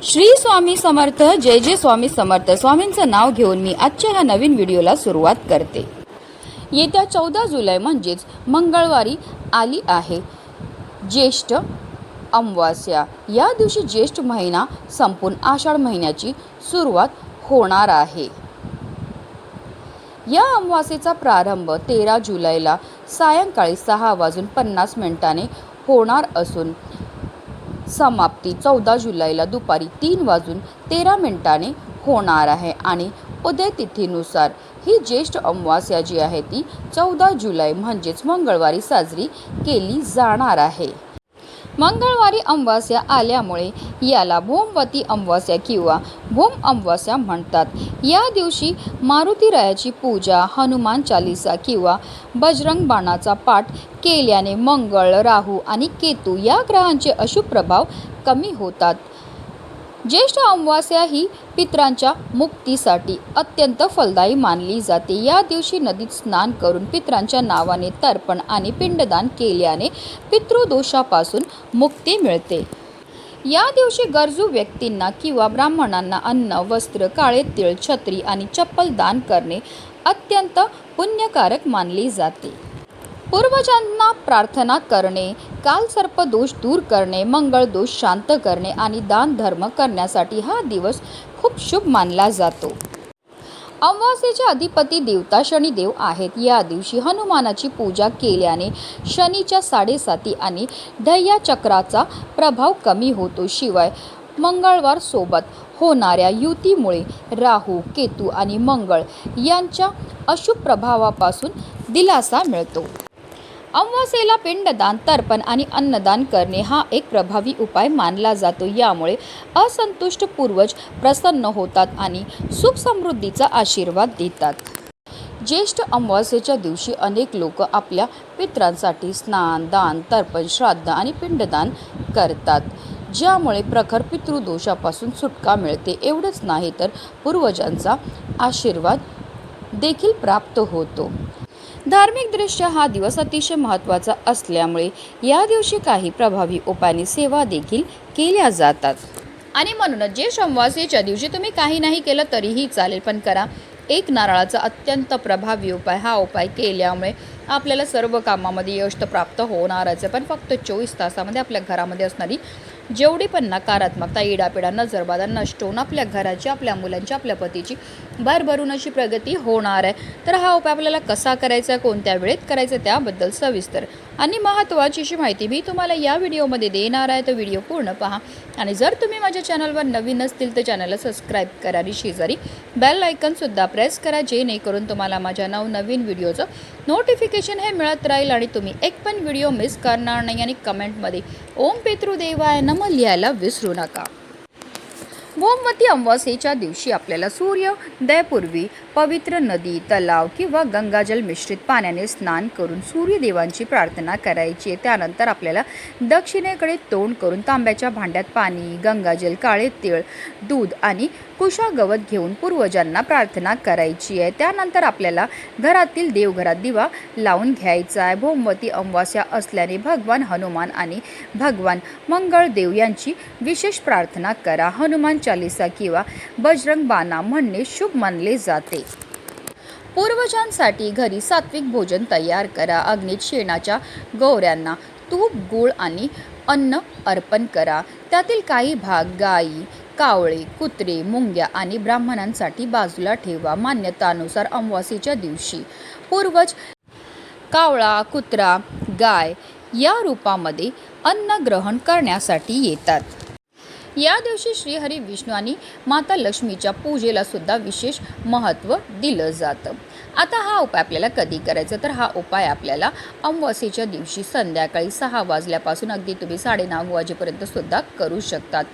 श्री स्वामी समर्थ. जय जय स्वामी समर्थ. स्वामींचं नाव घेऊन मी आजच्या ह्या नवीन व्हिडिओला सुरुवात करते. येत्या 14 जुलै म्हणजेच मंगळवारी आली आहे ज्येष्ठ अमावास्या. या दिवशी ज्येष्ठ महिना संपून आषाढ महिन्याची सुरुवात होणार आहे. या अमावास्येचा प्रारंभ 13 जुलैला सायंकाळी 6:50 होणार असून समाप्ती 14 जुलैला दुपारी 3:13 होणार आहे आणि उदय तिथीनुसार ही ज्येष्ठ अमावास्या जी आहे ती 14 जुलै म्हणजेच मंगळवारी साजरी केली जाणार आहे. मंगळवारी अमावास्या आल्यामुळे याला भौमवती अमावास्या किंवा भौम अमावास्या म्हणतात. या दिवशी मारुतीरायाची पूजा, हनुमान चालीसा किंवा बजरंग बाणाचा पाठ केल्याने मंगळ, राहू आणि केतू या ग्रहांचे अशुभ प्रभाव कमी होतात. ज्येष्ठ अमावास्या ही पितरांच्या मुक्तीसाठी अत्यंत फलदायी मानली जाते. या दिवशी नदीत स्नान करून पितरांच्या नावाने तर्पण आणि पिंडदान केल्याने पितृदोषापासून मुक्ती मिळते. या दिवशी गरजू व्यक्तींना किंवा ब्राह्मणांना अन्न, वस्त्र, काळे तीळ, छत्री आणि चप्पल दान करणे अत्यंत पुण्यकारक मानले जाते. पूर्वजांना प्रार्थना करणे, कालसर्प दोष दूर करणे, मंगळ दोष शांत करणे आणि दान धर्म करण्यासाठी हा दिवस खूप शुभ मानला जातो. अमावास्येचे अधिपती देवता शनिदेव आहेत. या दिवशी हनुमानाची पूजा केल्याने शनीच्या 7.5 आणि ढय्या चक्राचा प्रभाव कमी होतो. शिवाय मंगळवार सोबत होणाऱ्या युतीमुळे राहू, केतू आणि मंगळ यांच्या अशुभ प्रभावापासून दिलासा मिळतो. अमावास्येला पिंडदान, तर्पण आणि अन्नदान करणे हा एक प्रभावी उपाय मानला जातो. यामुळे असंतुष्ट पूर्वज प्रसन्न होतात आणि सुख समृद्धीचा आशीर्वाद देतात. ज्येष्ठ अमावास्येच्या दिवशी अनेक लोक आपल्या पितरांसाठी स्नान, दान, तर्पण, श्राद्ध आणि पिंडदान करतात, ज्यामुळे प्रखर पितृदोषापासून सुटका मिळते. एवढंच नाही तर पूर्वजांचा आशीर्वाद देखील प्राप्त होतो. धार्मिकदृष्ट्या हा दिवस अतिशय महत्त्वाचा असल्यामुळे या दिवशी काही प्रभावी उपायांनी सेवा देखील केल्या जातात. आणि म्हणूनच ज्येष्ठ अमावास्येच्या दिवशी तुम्ही काही नाही केलं तरीही चालेल, पण करा. एक नारळाचा अत्यंत प्रभावी उपाय. हा उपाय केल्यामुळे आपल्याला सर्व कामामध्ये यश प्राप्त होणारच आहे, पण फक्त 24 तासामध्ये आपल्या घरामध्ये असणारी जेवढी पण नकारात्मकता, इडापिडा, नजरबाधा नष्ट होऊन आपल्या घराची, आपल्या मुलांची, आपल्या पतीची भरभरून अशी प्रगती होणार आहे. तर हा उपाय आपल्याला कसा करायचा, कोणत्या वेळेत करायचा, त्याबद्दल सविस्तर आणि महत्त्वाची अशी माहिती मी तुम्हाला या व्हिडिओमध्ये देणार आहे. तर व्हिडिओ पूर्ण पहा आणि जर तुम्ही माझ्या चॅनलवर नवीन असतील तर चॅनलला सबस्क्राईब करा आणि शेजारी बेल आयकॉनसुद्धा प्रेस करा, जेणेकरून तुम्हाला माझ्या नवनवीन व्हिडिओचं नोटिफिकेशन हे मिळत राहील आणि तुम्ही एक पण व्हिडिओ मिस करणार नाही. आणि कमेंटमध्ये ओम पितृदेवाय नमः लिहायला विसरू नका. भौमवती अमावास्येच्या दिवशी आपल्याला सूर्योदयापूर्वी पवित्र नदी, तलाव किंवा गंगाजल मिश्रित पाण्याने स्नान करून सूर्यदेवांची प्रार्थना करायची आहे. त्यानंतर आपल्याला दक्षिणेकडे तोंड करून तांब्याच्या भांड्यात पाणी, गंगाजल, काळे तीळ, दूध आणि कुशागवत घेऊन पूर्वजांना प्रार्थना करायची आहे. त्यानंतर आपल्याला घरातील देवघरात दिवा लावून घ्यायचा आहे. भौमवती अमावास्या असल्याने भगवान हनुमान आणि भगवान मंगळदेव यांची विशेष प्रार्थना करा. हनुमान चालीसा किंवा बजरंग बाणा म्हणणे शुभ मानले जाते. पूर्वजांसाठी घरी सात्विक भोजन तयार करा. अग्नीत शेणाच्या गौऱ्यांना तूप, गूळ आणि अन्न अर्पण करा. त्यातील काही भाग गायी, कावळे, कुत्रे, मुंग्या आणि ब्राह्मणांसाठी बाजूला ठेवा. मान्यतानुसार अमावास्येच्या दिवशी पूर्वज कावळा, कुत्रा, गाय या रूपामध्ये अन्न ग्रहण करण्यासाठी येतात. या दिवशी श्रीहरी विष्णू आणि माता लक्ष्मीच्या पूजेला सुद्धा विशेष महत्त्व दिलं जातं. आता हा उपाय आपल्याला कधी करायचा, तर हा उपाय आपल्याला अमावास्येच्या दिवशी संध्याकाळी 6 वाजल्यापासून अगदी तुम्ही 9:30 वाजेपर्यंत सुद्धा करू शकतात.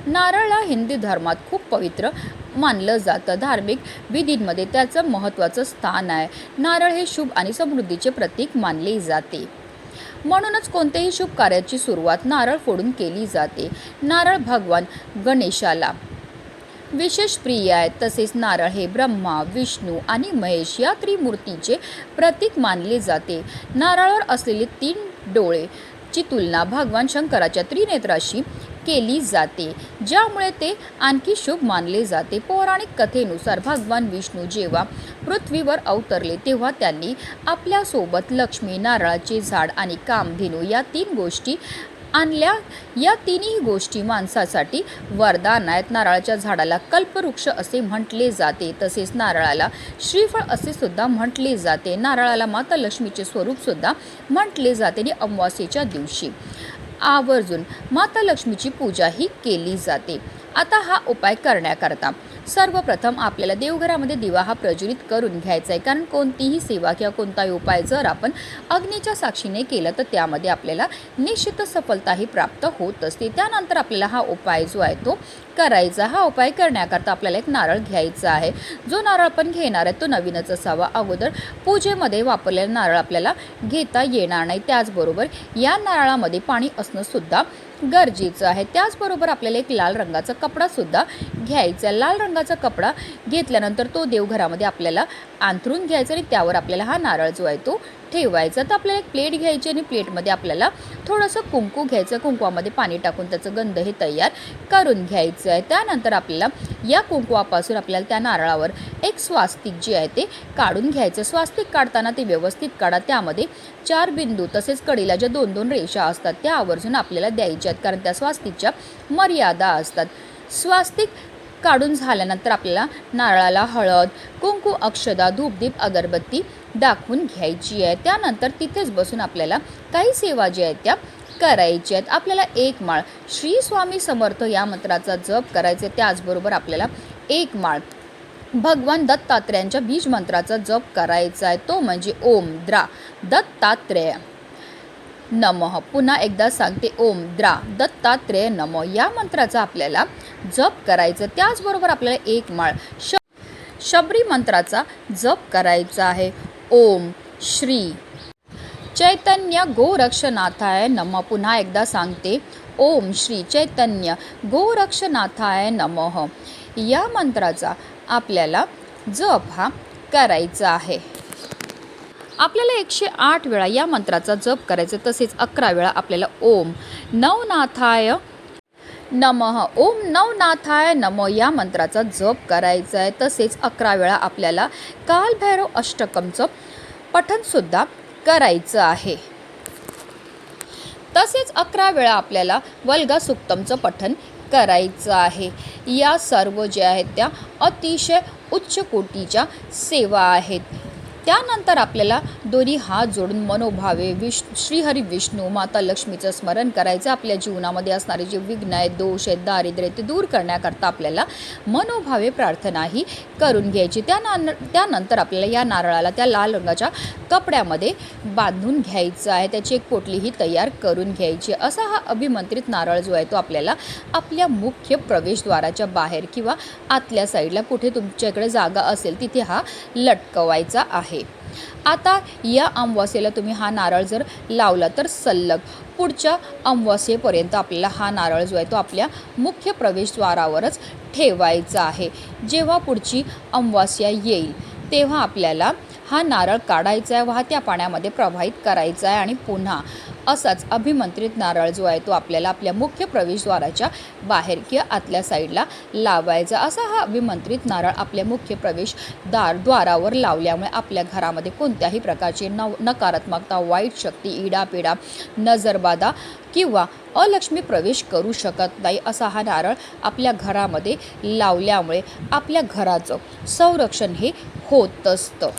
नारळला हिंदू धर्मात खूप पवित्र मानलं जातं. धार्मिक विधींमध्ये त्याचं महत्त्वाचं स्थान आहे. नारळ हे शुभ आणि समृद्धीचे प्रतीक मानले जाते. म्हणूनच कोणत्याही शुभ कार्याची सुरुवात नारळ फोडून केली जाते. नारळ भगवान गणेशाला विशेष प्रिय आहे. तसेच नारळ हे ब्रह्मा, विष्णू आणि महेश या त्रिमूर्तीचे प्रतीक मानले जाते. नारळावर असलेले 3 डोळे ची तुलना भगवान शंकराच्या त्रिनेत्राशी केली जाते, ज्यामुळे ते आणखी शुभ मानले जाते. पौराणिक कथेनुसार भगवान विष्णू जेव्हा पृथ्वीवर अवतरले तेव्हा त्यांनी आपल्यासोबत लक्ष्मी, नारळाचे झाड आणि कामधेनू या 3 गोष्टी आणल्या. या तिन्ही गोष्टी माणसासाठी वरदान आहेत. नारळाच्या झाडाला कल्पवृक्ष असे म्हटले जाते, तसेच नारळाला श्रीफळ असे सुद्धा म्हटले जाते. नारळाला माता लक्ष्मीचे स्वरूप सुद्धा म्हटले जाते आणि अमावास्येच्या दिवशी आवर्जून माता लक्ष्मीची पूजाही केली जाते. आता हा उपाय करण्याकरता सर्वप्रथम आपल्याला देवघरामध्ये दिवा हा प्रज्वलित करून घ्यायचा आहे, कारण कोणतीही सेवा किंवा कोणताही उपाय जर आपण अग्नीच्या साक्षीने केला तर त्यामध्ये आपल्याला निश्चित सफलताही प्राप्त होत असते. त्यानंतर आपल्याला हा उपाय जो आहे तो करायचा. हा उपाय करण्याकरता आपल्याला एक नारळ घ्यायचा आहे. जो नारळ आपण घेणार आहे तो नवीनच असावा. अगोदर पूजेमध्ये वापरलेला नारळ आपल्याला घेता येणार नाही. त्याचबरोबर या नारळामध्ये पाणी असणं सुद्धा गरजेचं आहे. त्याचबरोबर आपल्याला एक लाल रंगाचा कपडा सुद्धा घ्यायचा. लाल रंगाचा कपडा घेतल्यानंतर तो देवघरामध्ये आपल्याला अंथरून घ्यायचा आणि त्यावर आपल्याला हा नारळ जो आहे तो ठेवायचा. तर आपल्याला एक प्लेट घ्यायची आणि प्लेटमध्ये आपल्याला थोडंसं कुंकू घ्यायचं. कुंकवामध्ये पाणी टाकून त्याचं गंध हे तयार करून घ्यायचं आहे. त्यानंतर आपल्याला या कुंकवापासून आपल्याला त्या नारळावर एक स्वास्तिक जे आहे ते काढून घ्यायचं. स्वास्तिक काढताना ते व्यवस्थित काढा. त्यामध्ये 4 बिंदू तसेच कडीला ज्या 2-2 रेषा असतात त्या आवर्जून आपल्याला द्यायच्या आहेत, कारण त्या स्वास्तिकच्या मर्यादा असतात. स्वास्तिक काढून झाल्यानंतर आपल्याला नारळाला हळद, कुंकू, अक्षदा, धूपदीप, अगरबत्ती दाखवून घ्यायची आहे. त्यानंतर तिथेच बसून आपल्याला काही सेवा ज्या आहेत त्या करायच्या आहेत. आपल्याला 1 माळ श्री स्वामी समर्थ या मंत्राचा जप करायचा आहे. त्याचबरोबर आपल्याला 1 माळ भगवान दत्तात्रेयांच्या बीज मंत्राचा जप करायचा आहे. तो म्हणजे ओम द्रा दत्तात्रेय नमः. पुन्हा एकदा सांगते, ओम द्रा दत्तात्रेय नमः या मंत्राचा आपल्याला जप करायचं. त्याचबरोबर आपल्याला 1 माळ शबरी मंत्राचा जप करायचा आहे. ओम श्री चैतन्य गोरक्षनाथाय नमः. पुन्हा एकदा सांगते, ओम श्री चैतन्य गोरक्षनाथाय नमः या मंत्राचा आपल्याला जप हा करायचा आहे. आपल्याला 108 वेळा या मंत्राचा जप करायचा. तसेच 11 वेळा आपल्याला ओम नवनाथाय नमः, ओम नवनाथाय नमः या मंत्राचा जप करायचा आहे. तसेच 11 वेळा आपल्याला कालभैरव अष्टकमचं पठणसुद्धा करायचं आहे. तसेच 11 वेळा आपल्याला वल्गा सुक्तमचं पठण करायचं आहे. या सर्व ज्या आहेत त्या अतिशय उच्च कोटीच्या सेवा आहेत. त्यानंतर आपल्याला दोन्ही हात जोडून मनोभावे श्रीहरी विष्णू माता लक्ष्मीचं स्मरण करायचं. आपल्या जीवनामध्ये असणारे जे विघ्न आहेत, दोष आहेत, दारिद्र्य ते दूर करण्याकरता आपल्याला मनोभावे प्रार्थनाही करून घ्यायची. त्यानंतर आपल्याला या नारळाला त्या लाल रंगाच्या कपड्यामध्ये बांधून घ्यायचं आहे. त्याची एक पोटलीही तयार करून घ्यायची. असा हा अभिमंत्रित नारळ जो आहे तो आपल्याला आपल्या मुख्य प्रवेशद्वाराच्या बाहेर किंवा आतल्या साईडला कुठे तुमच्याकडे जागा असेल तिथे हा लटकवायचा आहे. आता या अमावास्येला तुम्ही हा नारळ जर लावला तर सलग पुढच्या अमावास्येपर्यंत आपल्याला हा नारळ जो आहे तो आपल्या मुख्य प्रवेशद्वारावरच ठेवायचा आहे. जेव्हा पुढची अमावास्या येईल तेव्हा आपल्याला हा नारळ काढायचा आहे, वाहत्या पाण्यामध्ये प्रवाहित करायचा आहे आणि पुन्हा असाच अभिमंत्रित नारळ जो आहे तो आपल्याला आपल्या मुख्य प्रवेशद्वाराच्या बाहेर किंवा आतल्या साईडला लावायचा. असा हा अभिमंत्रित नारळ आपल्या मुख्य द्वारावर लावल्यामुळे आपल्या घरामध्ये कोणत्याही प्रकारची नकारात्मकता, वाईट शक्ती, इडापिडा, नजरबाधा किंवा अलक्ष्मी प्रवेश करू शकत नाही. असा हा नारळ आपल्या घरामध्ये लावल्यामुळे आपल्या घराचं संरक्षण हे होत असतं.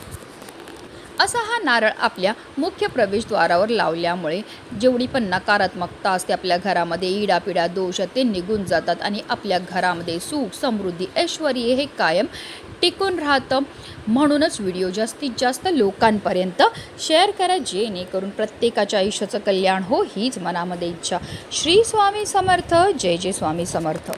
असा हा नारळ आपल्या मुख्य प्रवेशद्वारावर लावल्यामुळे जेवढी पण नकारात्मकता असते आपल्या घरामध्ये, इडापिडा, दोष ते निघून जातात आणि आपल्या घरामध्ये सुख, समृद्धी, ऐश्वर्य हे कायम टिकून राहतं. म्हणूनच व्हिडिओ जास्तीत जास्त लोकांपर्यंत शेअर करा, जेणेकरून प्रत्येकाच्या आयुष्याचं कल्याण हो हीच मनामध्ये इच्छा. श्री स्वामी समर्थ. जय जय स्वामी समर्थ.